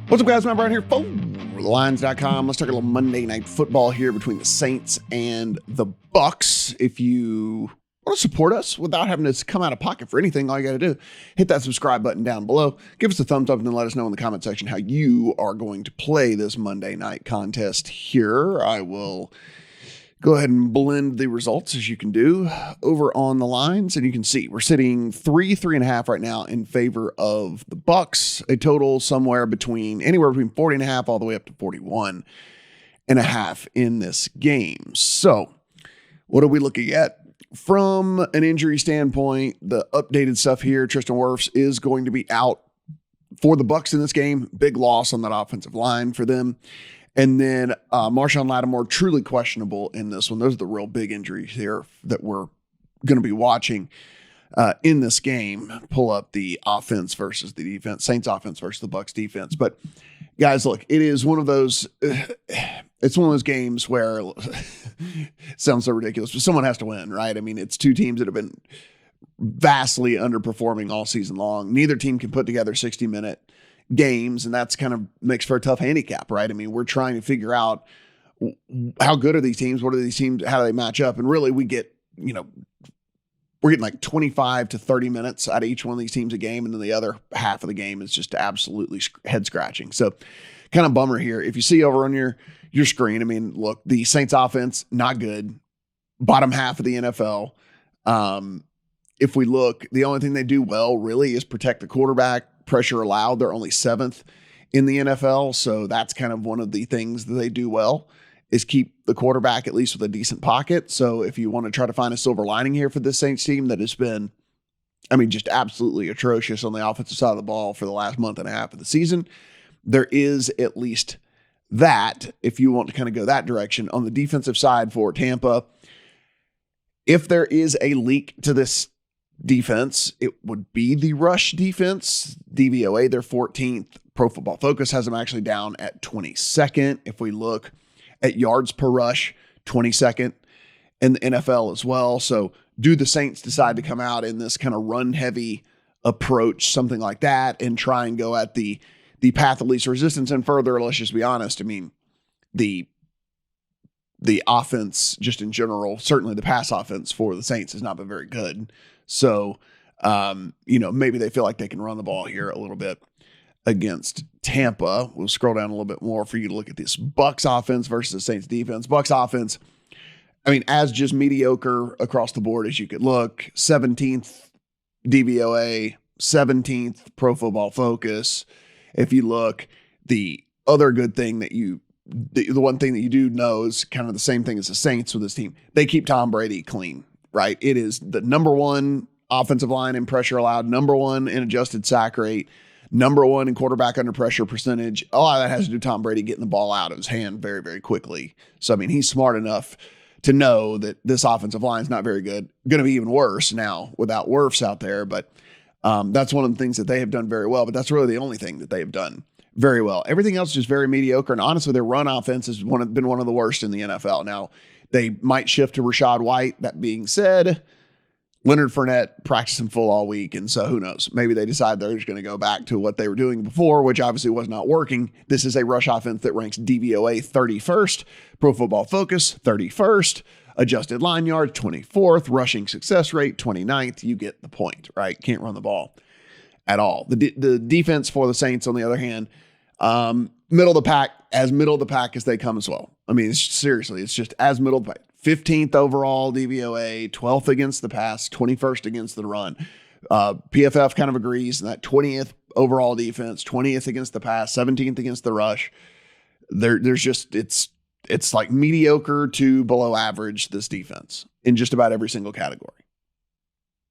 What's up, guys? Matt Brown here for TheLines.com. Let's talk a little Monday Night Football here between the Saints and the Bucs. If you want to support us without having to come out of pocket for anything, all you got to do, hit that subscribe button down below. Give us a thumbs up and then let us know in the comment section how you are going to play this Monday night contest here. I will go ahead and blend the results as you can do over on the lines. And you can see we're sitting 3.5 right now in favor of the Bucs, a total anywhere between 40.5 all the way up to 41.5 in this game. So what are we looking at? From an injury standpoint, the updated stuff here, Tristan Wirfs is going to be out for the Bucs in this game. Big loss on that offensive line for them. And then Marshawn Lattimore, truly questionable in this one. Those are the real big injuries here that we're going to be watching in this game. Pull up the offense versus the defense, Saints offense versus the Bucs defense. But guys, look, it is one of those, it's one of those games where it sounds so ridiculous, but someone has to win, right? I mean, it's two teams that have been vastly underperforming all season long. Neither team can put together 60-minute games, and that's kind of makes for a tough handicap, right? I mean, we're trying to figure out how good are these teams, what are these teams, how do they match up, and really we get, we're getting like 25 to 30 minutes out of each one of these teams a game, and then the other half of the game is just absolutely head scratching. So kind of bummer here. If you see over on your screen, I mean, look, the Saints offense, not good, bottom half of the NFL. If we look, the only thing they do well really is protect the quarterback. Pressure allowed, they're only 7th in the NFL. So that's kind of one of the things that they do well is keep the quarterback at least with a decent pocket. So if you want to try to find a silver lining here for this Saints team that has been, just absolutely atrocious on the offensive side of the ball for the last month and a half of the season, there is at least that if you want to kind of go that direction. On the defensive side for Tampa, if there is a leak to this defense, it would be the rush defense. DVOA, they're 14th. Pro Football Focus has them actually down at 22nd. If we look at yards per rush, 22nd in the NFL as well. So do the Saints decide to come out in this kind of run-heavy approach, something like that, and try and go at the path of least resistance? And further, let's just be honest, the offense just in general, certainly the pass offense for the Saints has not been very good. So, maybe they feel like they can run the ball here a little bit against Tampa. We'll scroll down a little bit more for you to look at this Bucs offense versus the Saints defense. Bucs offense, as just mediocre across the board as you could look. 17th DVOA, 17th Pro Football Focus. If you look, the other good thing that the one thing that you do know is kind of the same thing as the Saints with this team. They keep Tom Brady clean, right? It is the number one offensive line in pressure allowed, number one in adjusted sack rate, number one in quarterback under pressure percentage. A lot of that has to do with Tom Brady getting the ball out of his hand very, very quickly. So, he's smart enough to know that this offensive line is not very good. Going to be even worse now without Wirfs out there. But that's one of the things that they have done very well. But that's really the only thing that they have done very well. Everything else is just very mediocre. And honestly, their run offense has been one of the worst in the NFL. Now, they might shift to Rachaad White. That being said, Leonard Fournette practicing full all week. And so who knows? Maybe they decide they're just going to go back to what they were doing before, which obviously was not working. This is a rush offense that ranks DVOA 31st, Pro Football Focus 31st, adjusted line yards 24th, rushing success rate 29th. You get the point, right? Can't run the ball at all. The defense for the Saints, on the other hand, middle of the pack as they come as well. It's just as middle of the pack. 15th overall DVOA, 12th against the pass, 21st against the run. PFF kind of agrees in that 20th overall defense, 20th against the pass, 17th against the rush. There's just, it's like mediocre to below average, this defense, in just about every single category.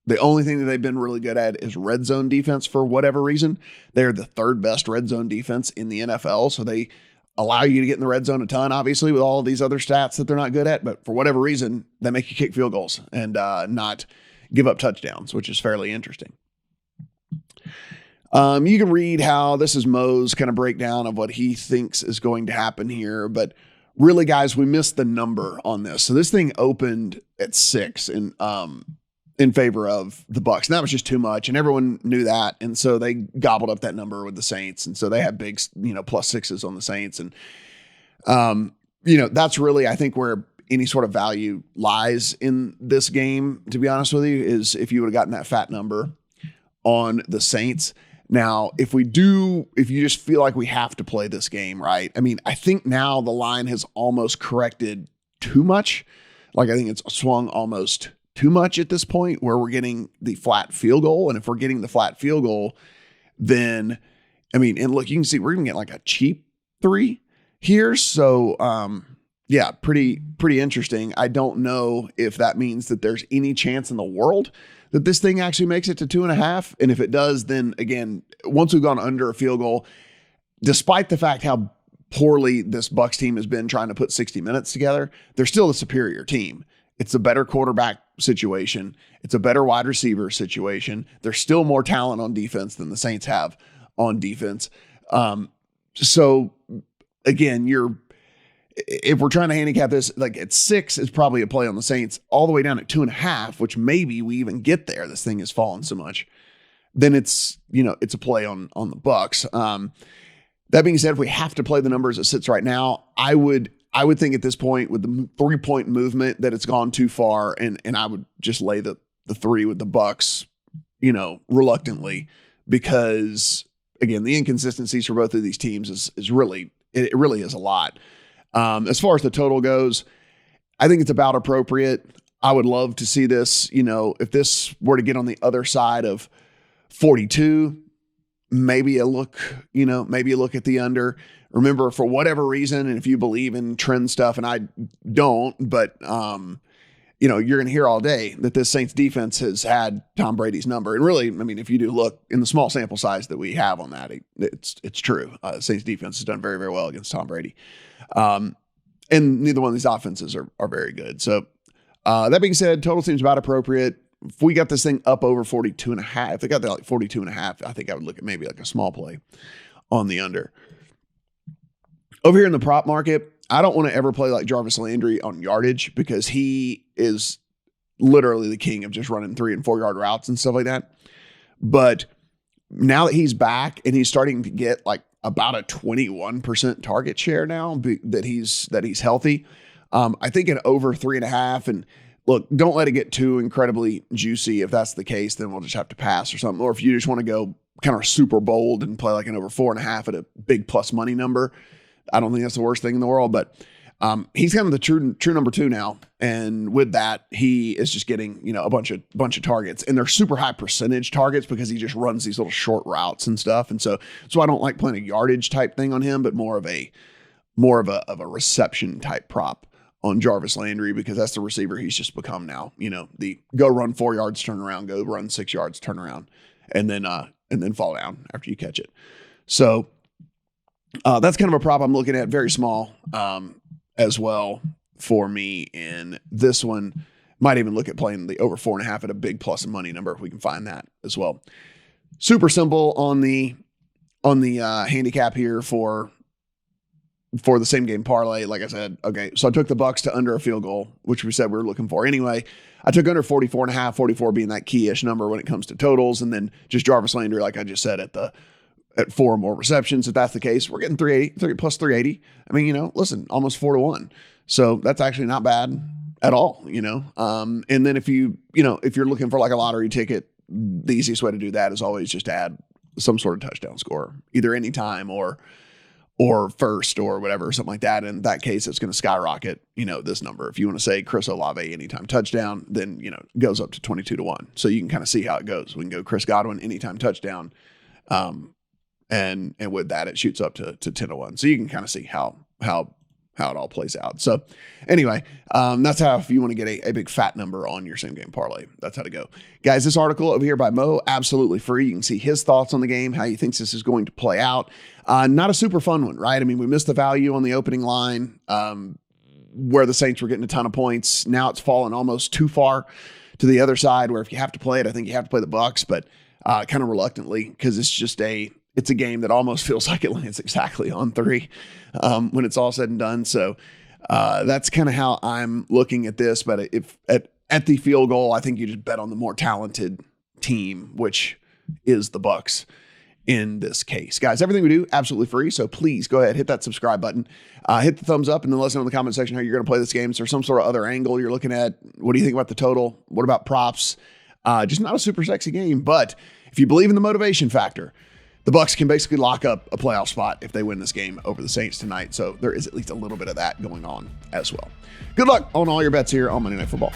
The only thing that they've been really good at is red zone defense for whatever reason. They're the third best red zone defense in the NFL. So they allow you to get in the red zone a ton, obviously, with all of these other stats that they're not good at. But for whatever reason, they make you kick field goals and not give up touchdowns, which is fairly interesting. You can read how this is Mo's kind of breakdown of what he thinks is going to happen here. But really, guys, we missed the number on this. So this thing opened at 6 in in favor of the Bucs. And that was just too much. And everyone knew that. And so they gobbled up that number with the Saints. And so they had big, plus sixes on the Saints. And, that's really, I think, where any sort of value lies in this game, to be honest with you, is if you would have gotten that fat number on the Saints. Now, if you just feel like we have to play this game, right? I mean, I think now the line has almost corrected too much. Like, I think it's swung almost too much at this point where we're getting the flat field goal. And if we're getting the flat field goal, then, I mean, and look, you can see we're going to get like a cheap 3 here. So, pretty interesting. I don't know if that means that there's any chance in the world that this thing actually makes it to 2.5. And if it does, then again, once we've gone under a field goal, despite the fact how poorly this Bucs team has been trying to put 60 minutes together, they're still the superior team. It's a better quarterback situation. It's a better wide receiver situation. There's still more talent on defense than the Saints have on defense. So again, if we're trying to handicap this, like at 6 is probably a play on the Saints, all the way down at 2.5, which maybe we even get there. This thing has fallen so much. Then it's a play on the Bucs. That being said, if we have to play the numbers it sits right now, I would think at this point with the 3-point movement that it's gone too far, and I would just lay the 3 with the Bucs, reluctantly, because again, the inconsistencies for both of these teams is really is a lot. As far as the total goes, I think it's about appropriate. I would love to see this, if this were to get on the other side of 42, maybe a look at the under. Remember, for whatever reason, and if you believe in trend stuff, and I don't, but you're going to hear all day that this Saints defense has had Tom Brady's number. And really, I mean, if you do look in the small sample size that we have on that, it's true. Saints defense has done very, very well against Tom Brady. And neither one of these offenses are very good. So that being said, total seems about appropriate. If we got this thing up over 42.5, if they got that like 42.5, I think I would look at maybe like a small play on the under. Over here in the prop market, I don't want to ever play like Jarvis Landry on yardage because he is literally the king of just running 3 and 4 yard routes and stuff like that. But now that he's back and he's starting to get like about a 21% target share now that he's healthy, I think an over 3.5. And look, don't let it get too incredibly juicy. If that's the case, then we'll just have to pass or something. Or if you just want to go kind of super bold and play like an over 4.5 at a big plus money number, I don't think that's the worst thing in the world, but he's kind of the true number 2 now. And with that, he is just getting, a bunch of targets, and they're super high percentage targets because he just runs these little short routes and stuff. And so I don't like playing a yardage type thing on him, but more of a reception type prop on Jarvis Landry, because that's the receiver he's just become now. The go run 4 yards, turn around, go run 6 yards, turn around, and then fall down after you catch it. So that's kind of a prop I'm looking at, very small as well for me in this one. Might even look at playing the over 4.5 at a big plus money number if we can find that as well. Super simple on the handicap here for the same game parlay. Like I said, okay, so I took the Bucs to under a field goal, which we said we were looking for anyway. I took under 44.5, 44 being that key-ish number when it comes to totals, and then just Jarvis Landry, like I just said, at 4 or more receptions. If that's the case, we're getting 380 plus 380. I mean, listen, almost 4-1. So that's actually not bad at all, And then if you're looking for like a lottery ticket, the easiest way to do that is always just add some sort of touchdown score, either anytime or first or whatever, something like that. In that case, it's going to skyrocket, this number. If you want to say Chris Olave anytime touchdown, then, it goes up to 22-1. So you can kind of see how it goes. We can go Chris Godwin anytime touchdown. And with that, it shoots up to 10-1. So you can kind of see how it all plays out. So anyway, that's how, if you want to get a big fat number on your same game parlay, that's how to go. Guys, this article over here by Mo, absolutely free. You can see his thoughts on the game, how he thinks this is going to play out. Not a super fun one, right? I mean, we missed the value on the opening line where the Saints were getting a ton of points. Now it's fallen almost too far to the other side, where if you have to play it, I think you have to play the Bucs, but kind of reluctantly, because it's a game that almost feels like it lands exactly on 3 when it's all said and done. So that's kind of how I'm looking at this. But if at the field goal, I think you just bet on the more talented team, which is the Bucs in this case. Guys, everything we do, absolutely free. So please go ahead, hit that subscribe button, hit the thumbs up, and then let us know in the comment section how you're going to play this game. Is there some sort of other angle you're looking at? What do you think about the total? What about props? Just not a super sexy game, but if you believe in the motivation factor, the Bucs can basically lock up a playoff spot if they win this game over the Saints tonight. So there is at least a little bit of that going on as well. Good luck on all your bets here on Monday Night Football.